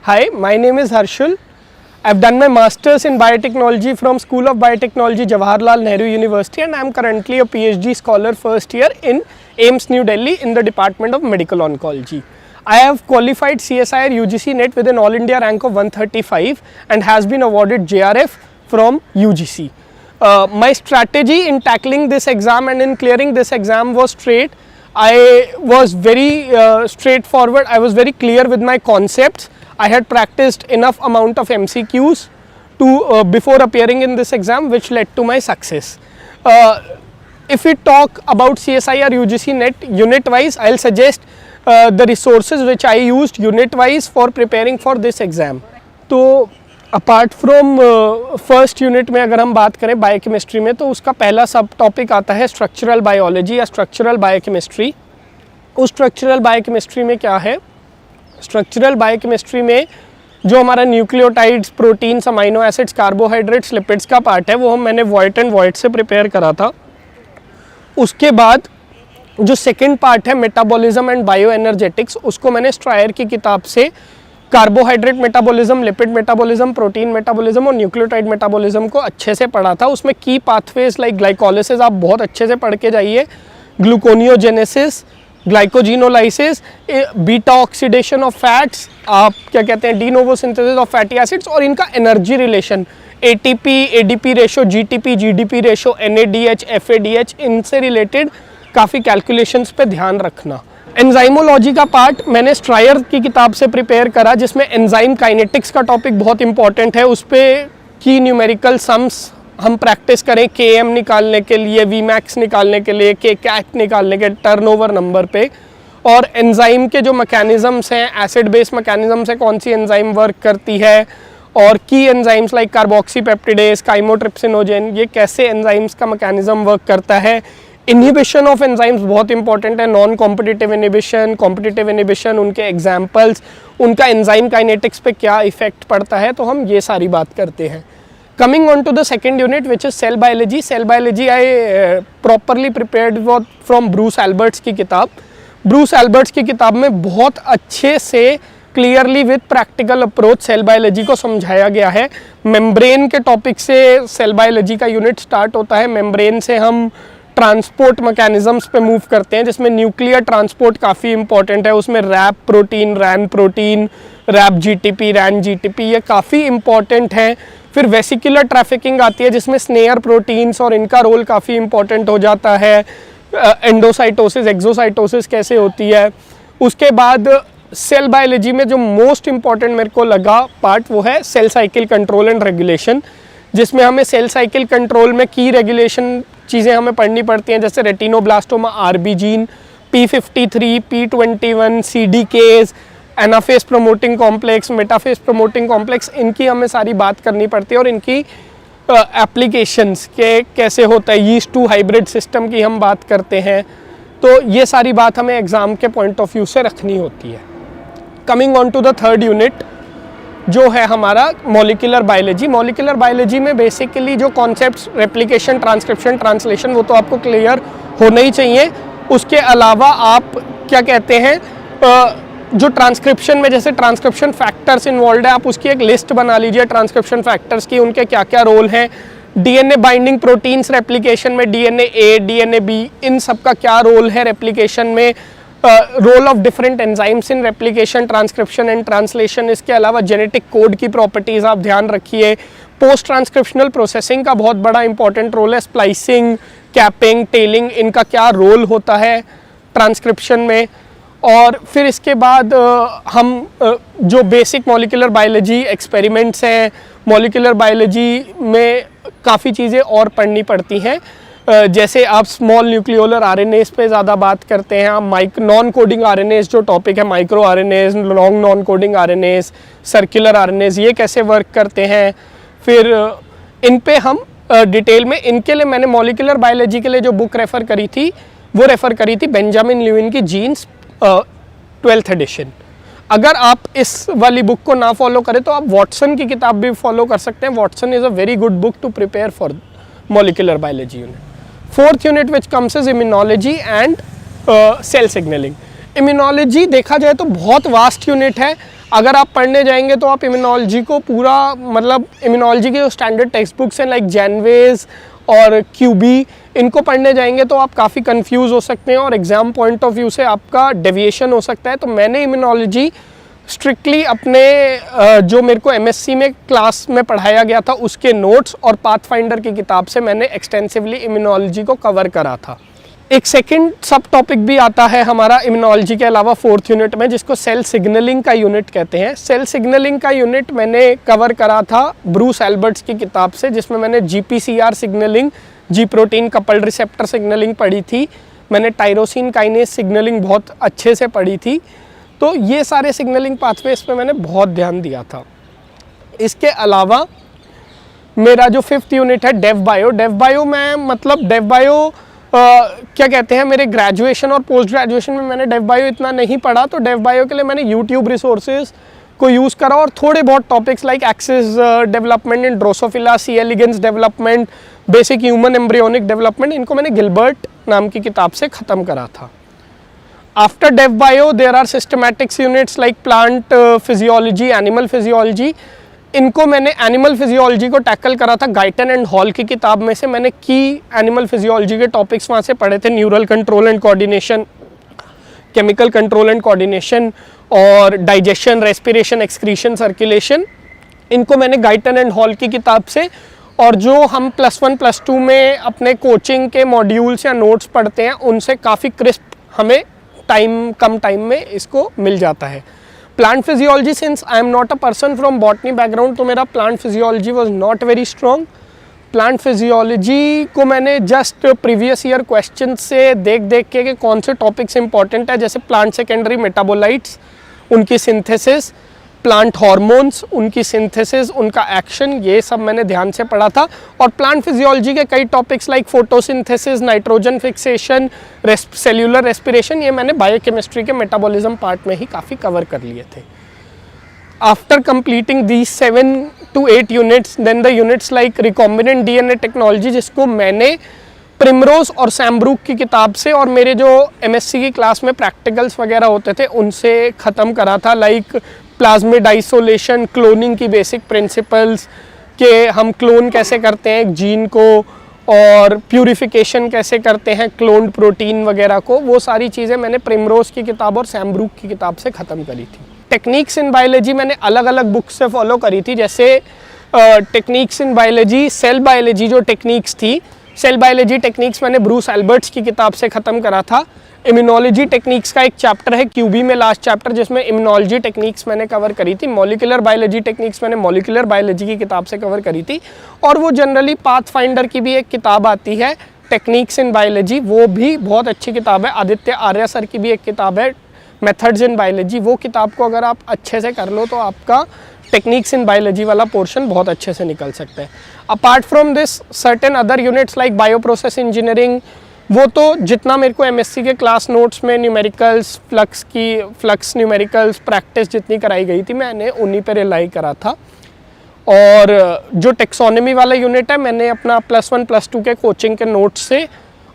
Hi, my name is Harshul. I've done my Masters in Biotechnology from School of Biotechnology, Jawaharlal Nehru University, and I'm currently a PhD scholar first year in AIIMS New Delhi in the Department of Medical Oncology. I have qualified CSIR UGC NET with an All India rank of 135 and has been awarded JRF from UGC. My strategy in tackling this exam and in clearing this exam was straight. I was very straightforward. I was very clear with my concepts. I had practiced enough amount of MCQs to before appearing in this exam, which led to my success. If we talk about CSIR UGC NET unit wise, I'll suggest the resources which I used unit wise for preparing for this exam. तो apart from first unit में अगर हम बात करें biochemistry में, तो उसका पहला सब टॉपिक आता है स्ट्रक्चरल बायोलॉजी या स्ट्रक्चरल बायोकेमिस्ट्री. उस स्ट्रक्चरल बायोकेमिस्ट्री में क्या है? स्ट्रक्चरल बायोकेमिस्ट्री में जो हमारा nucleotides, proteins, amino acids, carbohydrates, lipids का पार्ट है, वो मैंने वॉइट एंड वॉइट से प्रिपेयर करा था. उसके बाद जो सेकेंड पार्ट है मेटाबॉलिज्म एंड बायो एनर्जेटिक्स, उसको मैंने स्ट्रायर की किताब से carbohydrate metabolism, lipid metabolism, protein metabolism और न्यूक्लियोटाइड मेटाबॉलिज्म को अच्छे से पढ़ा था. उसमें की पाथवेज लाइक ग्लाइकोलिसिस आप बहुत अच्छे से पढ़ के जाइए, gluconeogenesis, glycogenolysis, beta oxidation of fats, आप क्या कहते हैं डीनोवो सिंथेसिस ऑफ फैटी एसिड्स, और इनका energy relation ATP ADP ratio, GTP GDP ratio, NADH FADH, इनसे रिलेटेड काफ़ी कैलकुलेशंस पे ध्यान रखना. एंजाइमोलॉजी का पार्ट मैंने स्ट्रायर की किताब से प्रिपेयर करा, जिसमें एंजाइम काइनेटिक्स का टॉपिक बहुत इंपॉर्टेंट है. उस पर की न्यूमेरिकल सम्स हम प्रैक्टिस करें Km निकालने के लिए, Vmax निकालने के लिए, Kcat निकालने के टर्नओवर नंबर पे, और एंजाइम के जो मैकेनिज़म्स हैं, एसिड बेस मैकेनिज़म्स है, कौन सी एंजाइम वर्क करती है, और की एंजाइम्स लाइक कार्बोक्सीपेप्टिडेज, काइमोट्रिप्सिनोजेन, ये कैसे एंजाइम्स का मैकेनिज़्म वर्क करता है. इनहिबिशन ऑफ एंजाइम्स बहुत इंपॉर्टेंट है, non competitive inhibition, competitive inhibition, उनके एग्जाम्पल्स, उनका एंजाइम काइनेटिक्स पे क्या इफेक्ट पड़ता है, तो हम ये सारी बात करते हैं. Coming on to the second unit, which is cell biology. Cell biology I properly prepared from Bruce Alberts की किताब. Bruce Alberts की किताब में बहुत अच्छे से clearly with practical approach cell biology को समझाया गया है. मेम्ब्रेन के टॉपिक से सेल बायोलॉजी का यूनिट स्टार्ट होता है. मेम्ब्रेन से हम ट्रांसपोर्ट मैकेनिज़म्स पे मूव करते हैं, जिसमें न्यूक्लियर ट्रांसपोर्ट काफ़ी इंपॉर्टेंट है. उसमें रैप प्रोटीन, रैन प्रोटीन, रैप जीटीपी, रैन जीटीपी, ये काफ़ी इंपॉर्टेंट है. फिर वेसिकुलर ट्रैफिकिंग आती है, जिसमें स्नेयर प्रोटीन्स और इनका रोल काफ़ी इंपॉर्टेंट हो जाता है. एंडोसाइटोसिस, एक्सोसाइटोसिस कैसे होती है. उसके बाद सेल बायोलॉजी में जो मोस्ट इंपॉर्टेंट मेरे को लगा पार्ट, वो है cell cycle control and regulation, जिसमें हमें सेल साइकिल कंट्रोल में की रेगुलेशन चीज़ें हमें पढ़नी पड़ती हैं, जैसे retinoblastoma, RB gene, P53, P21, CDKs, anaphase promoting complex, metaphase promoting complex, इनकी हमें सारी बात करनी पड़ती है, और इनकी एप्लीकेशंस के कैसे होता है. यीस्ट टू हाइब्रिड सिस्टम की हम बात करते हैं, तो ये सारी बात हमें एग्ज़ाम के पॉइंट ऑफ व्यू से रखनी होती है. Coming on to the third unit, जो है हमारा मॉलिक्यूलर बायोलॉजी. मॉलिक्यूलर बायोलॉजी में बेसिकली जो कॉन्सेप्ट्स रेप्लिकेशन, ट्रांसक्रिप्शन, ट्रांसलेशन, वो तो आपको क्लियर होना ही चाहिए. उसके अलावा आप क्या कहते हैं, जो ट्रांसक्रिप्शन में जैसे ट्रांसक्रिप्शन फैक्टर्स इन्वॉल्व है, आप उसकी एक लिस्ट बना लीजिए ट्रांसक्रिप्शन फैक्टर्स की, उनके क्या क्या रोल हैं. डीएनए बाइंडिंग प्रोटीन्स रेप्लिकेशन में, डीएनए ए, डीएनए बी, इन सब का क्या रोल है रेप्लिकेशन में. Role of different enzymes in replication, transcription and translation. इसके अलावा जेनेटिक कोड की प्रॉपर्टीज़ आप ध्यान रखिए. पोस्ट ट्रांसक्रिप्शनल प्रोसेसिंग का बहुत बड़ा इंपॉर्टेंट रोल है. स्प्लाइसिंग, कैपिंग, टेलिंग, इनका क्या रोल होता है ट्रांसक्रिप्शन में. और फिर इसके बाद हम जो बेसिक मॉलिक्यूलर बायोलॉजी एक्सपेरिमेंट्स हैं, मॉलिक्यूलर बायोलॉजी में काफ़ी चीज़ें और पढ़नी पड़ती हैं. जैसे आप स्मॉल न्यूक्लियोलर आरएनएस पे ज़्यादा बात करते हैं, आप नॉन कोडिंग आरएनएस जो टॉपिक है, micro RNS, long non coding RNS, circular RNS, ये कैसे वर्क करते हैं. फिर इन पे हम डिटेल में, इनके लिए मैंने मॉलिक्यूलर बायोलॉजी के लिए जो बुक रेफ़र करी थी, वो रेफ़र करी थी बेंजामिन ल्यूइन की जीन्स 12th एडिशन. अगर आप इस वाली बुक को ना फॉलो करें तो आप वॉटसन की किताब भी फॉलो कर सकते हैं. Watson is a very good book to prepare for molecular biology unit. Fourth unit which comes is immunology and cell signalling. Immunology देखा जाए तो बहुत वास्ट यूनिट है. अगर आप पढ़ने जाएंगे तो आप इम्यूनोलॉजी को पूरा मतलब इम्यूनोलॉजी के जो स्टैंडर्ड टेक्स्ट बुक्स हैं लाइक जैनवेज और क्यूबी, इनको पढ़ने जाएंगे तो आप काफ़ी कंफ्यूज हो सकते हैं और एग्ज़ाम पॉइंट ऑफ व्यू से आपका डेविएशन हो सकता है। तो मैंने इम्यूनोलॉजी स्ट्रिक्टली अपने जो मेरे को एमएससी में क्लास में पढ़ाया गया था उसके नोट्स और पाथफाइंडर की किताब से मैंने एक्सटेंसिवली इम्यूनोलॉजी को कवर करा था। एक सेकंड सब टॉपिक भी आता है हमारा इम्यूनोलॉजी के अलावा 4th यूनिट में, जिसको सेल सिग्नलिंग का यूनिट कहते हैं। सेल सिग्नलिंग का यूनिट मैंने कवर करा था ब्रूस एल्बर्ट्स की किताब से, जिसमें मैंने GPCR सिग्नलिंग, जी प्रोटीन कपल्ड रिसेप्टर सिग्नलिंग पढ़ी थी। मैंने टायरोसिन काइनेज सिग्नलिंग बहुत अच्छे से पढ़ी थी। तो ये सारे सिग्नलिंग पाथवेज पे मैंने बहुत ध्यान दिया था। इसके अलावा मेरा जो 5th यूनिट है डेव बायो में मतलब डेव बायो क्या कहते हैं, मेरे ग्रेजुएशन और पोस्ट ग्रेजुएशन में मैंने डेव बायो इतना नहीं पढ़ा, तो डेव बायो के लिए मैंने यूट्यूब रिसोर्सेज को यूज़ करा और थोड़े बहुत topics like axis development in Drosophila, C elegans development, basic human embryonic development, इनको मैंने गिलबर्ट नाम की किताब से ख़त्म करा था। After dev bio there are systematics units like plant physiology, animal physiology. इनको मैंने एनिमल फिजियोलॉजी को टैकल करा था गाइटन एंड हॉल की किताब में से। मैंने की एनिमल फिजियोलॉजी के टॉपिक्स वहाँ से पढ़े थे, neural control and coordination, chemical control and coordination और डाइजेशन, रेस्पिरेशन, एक्सक्रीशन, सर्कुलेशन। इनको मैंने गाइटन एंड हॉल की किताब से, और जो हम +1 +2 में अपने कोचिंग के मॉड्यूल्स या नोट्स पढ़ते हैं उनसे काफ़ी क्रिस्प हमें कम टाइम में इसको मिल जाता है। Plant physiology, since I am not a person from botany background, तो मेरा plant physiology was not very strong. Plant physiology को मैंने जस्ट प्रीवियस ईयर क्वेश्चन से देख के कि कौन से टॉपिक्स इंपॉर्टेंट है, जैसे प्लांट सेकेंडरी मेटाबोलाइट्स, उनकी सिंथेसिस, प्लांट हार्मोन्स, उनकी सिंथेसिस, उनका एक्शन, ये सब मैंने ध्यान से पढ़ा था। और प्लांट फिजियोलॉजी के कई topics like photosynthesis, nitrogen fixation, cellular respiration, ये मैंने बायोकेमिस्ट्री के मेटाबॉलिज्म पार्ट में ही काफ़ी कवर कर लिए थे। After completing these 7 to 8 units, then the units like recombinant DNA technology, जिसको मैंने प्रिमरोज और सैम्ब्रूक की किताब से और मेरे जो MSc की क्लास में प्रैक्टिकल्स वगैरह होते थे उनसे ख़त्म करा था। लाइक प्लाज्मिड आइसोलेशन, क्लोनिंग की बेसिक प्रिंसिपल्स, कि हम क्लोन कैसे करते हैं एक जीन को और प्यूरिफिकेशन कैसे करते हैं क्लोन्ड प्रोटीन वगैरह को, वो सारी चीज़ें मैंने प्रिमरोज की किताब और सैम्ब्रूक की किताब से ख़त्म करी थी। टेक्निक्स इन बायोलॉजी मैंने अलग अलग बुक्स से फॉलो करी थी, जैसे techniques in biology, cell biology जो टेक्निक्स थी, सेल बायोलॉजी टेक्निक्स मैंने ब्रूस एल्बर्ट्स की किताब से ख़त्म करा था। इम्यूनोलॉजी टेक्निक्स का एक चैप्टर है क्यूबी में, लास्ट चैप्टर, जिसमें इम्यूनोलॉजी टेक्निक्स मैंने कवर करी थी। मॉलिक्यूलर बायोलॉजी टेक्निक्स मैंने मॉलिक्यूलर बायोलॉजी की किताब से कवर करी थी। और वो जनरली पाथफाइंडर की भी एक किताब आती है टेक्निक्स इन बायोलॉजी, वो भी बहुत अच्छी किताब है। आदित्य आर्या सर की भी एक किताब है मेथड्स इन बायोलॉजी, वो किताब को अगर आप अच्छे से कर लो तो आपका टेक्निक्स इन बायोलॉजी वाला पोर्शन बहुत अच्छे से निकल सकता है। Apart from this certain other units like bio process engineering, वो तो जितना मेरे को MSc के क्लास नोट्स में न्यूमेरिकल्स, फ्लक्स न्यूमेरिकल्स प्रैक्टिस जितनी कराई गई थी मैंने उन्हीं पे रिलाई करा था। और जो टेक्सोनॉमी वाला यूनिट है मैंने अपना +1 +2 के कोचिंग के नोट्स से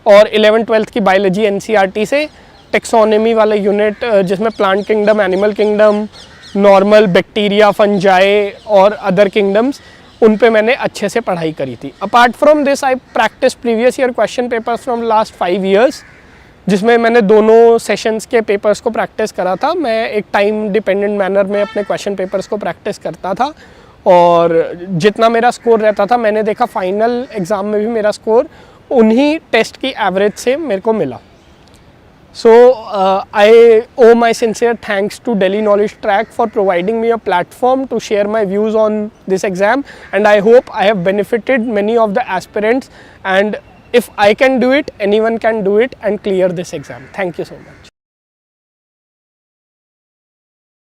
और 11th 12th की बायोलॉजी NCERT से टेक्सोनॉमी वाला यूनिट, जिसमें plant kingdom, animal kingdom, normal bacteria, fungi और अदर किंगडम्स, उन पे मैंने अच्छे से पढ़ाई करी थी। Apart from this I practice previous year question papers from last 5 years, जिसमें मैंने दोनों सेशंस के पेपर्स को प्रैक्टिस करा था। मैं एक टाइम डिपेंडेंट मैनर में अपने क्वेश्चन पेपर्स को प्रैक्टिस करता था और जितना मेरा स्कोर रहता था मैंने देखा फाइनल एग्ज़ाम में भी मेरा स्कोर उन्हीं टेस्ट की एवरेज से मेरे को मिला। So I owe my sincere thanks to Delhi Knowledge Track for providing me a platform to share my views on this exam, and I hope I have benefited many of the aspirants, and if I can do it, anyone can do it and clear this exam. Thank you so much.